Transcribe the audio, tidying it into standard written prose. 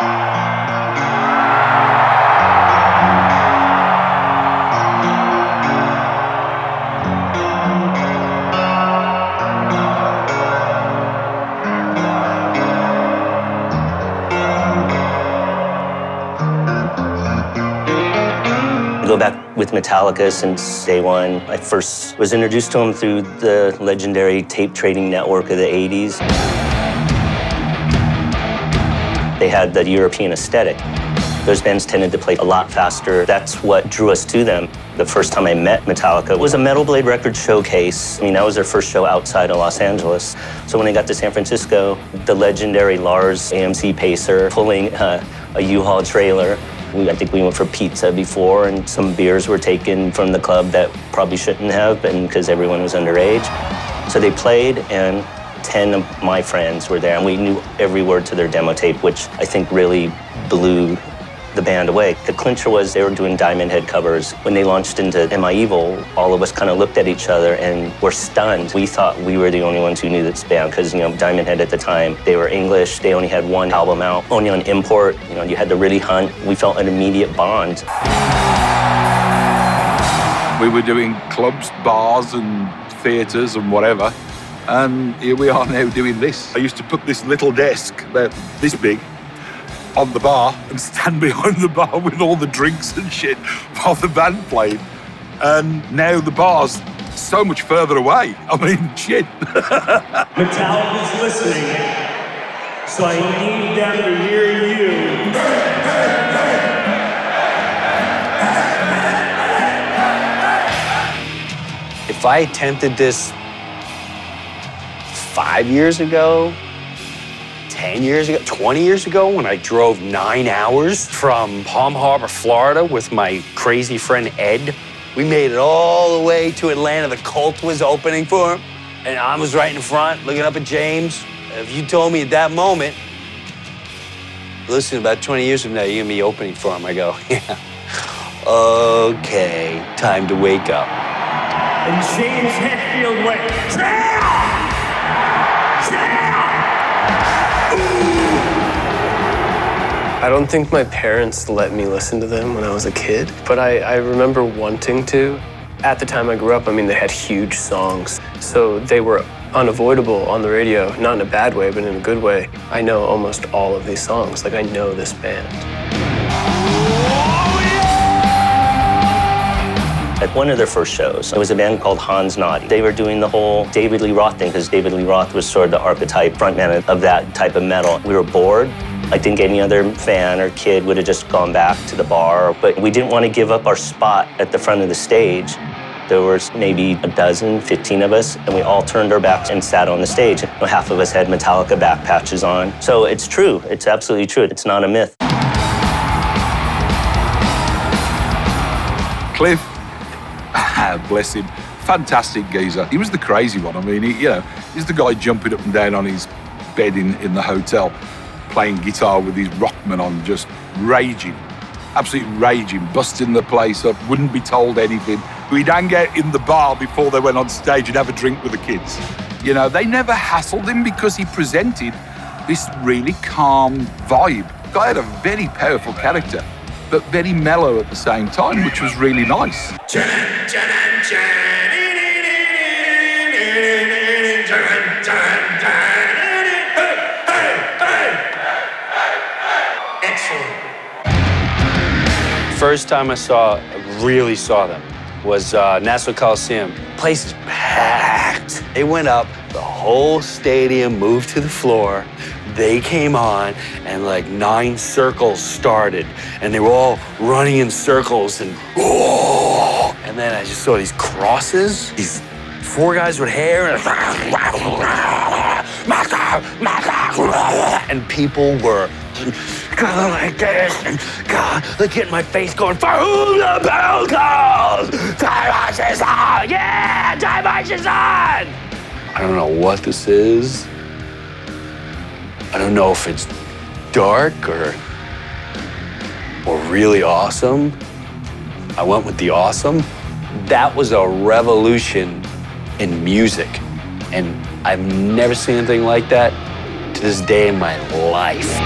Go back with Metallica since day one. I first was introduced to them through the legendary tape trading network of the 80s. They had the European aesthetic. Those bands tended to play a lot faster. That's what drew us to them. The first time I met Metallica was a Metal Blade Records showcase. I mean, that was their first show outside of Los Angeles. So when I got to San Francisco, the legendary Lars AMC Pacer pulling a U-Haul trailer. I think we went for pizza before, and some beers were taken from the club that probably shouldn't have, and because everyone was underage. So they played, and 10 of my friends were there, and we knew every word to their demo tape, which I think really blew the band away. The clincher was they were doing Diamond Head covers. When they launched into Am I Evil, all of us kind of looked at each other and were stunned. We thought we were the only ones who knew this band because, you know, Diamond Head at the time, they were English. They only had one album out, only on import. You know, you had to really hunt. We felt an immediate bond. We were doing clubs, bars, and theatres and whatever. And here we are now doing this. I used to put this little desk, about this big, on the bar and stand behind the bar with all the drinks and shit while the band played. And now the bar's so much further away. I mean, shit. Metallica's listening, so I need them to hear you. If I attempted this 5 years ago, 10 years ago, 20 years ago, when I drove 9 hours from Palm Harbor, Florida with my crazy friend Ed, we made it all the way to Atlanta. The Cult was opening for him, and I was right in front looking up at James. If you told me at that moment, listen, about 20 years from now, you're gonna be opening for him, I go, yeah, okay, time to wake up. And James Hetfield went, damn! I don't think my parents let me listen to them when I was a kid, but I remember wanting to. At the time I grew up, I mean, they had huge songs, so they were unavoidable on the radio, not in a bad way, but in a good way. I know almost all of these songs, like I know this band. At one of their first shows, it was a band called Hans Naughty. They were doing the whole David Lee Roth thing, because David Lee Roth was sort of the archetype frontman of that type of metal. We were bored. I think any other fan or kid would have just gone back to the bar, but we didn't want to give up our spot at the front of the stage. There was maybe a dozen, 15 of us, and we all turned our backs and sat on the stage. Half of us had Metallica back patches on. So it's true. It's absolutely true. It's not a myth. Cliff, bless him, fantastic geezer. He was the crazy one. I mean, he's the guy jumping up and down on his bed in the hotel, playing guitar with his Rockman on, just raging, absolutely raging, busting the place up, wouldn't be told anything. We'd hang out in the bar before they went on stage and have a drink with the kids. You know, they never hassled him because he presented this really calm vibe. The guy had a very powerful character, but very mellow at the same time, which was really nice. First time I really saw them was Nassau Coliseum. Place is packed. They went up, the whole stadium moved to the floor. They came on, and like 9 circles started, and they were all running in circles, and oh! And then I just saw these crosses, these 4 guys with hair, and people were going like this, and God, look at my face going, for whom the bell calls, time marches on, yeah, time marches on. I don't know what this is. I don't know if it's dark or really awesome. I went with the awesome. That was a revolution in music, and I've never seen anything like that to this day in my life.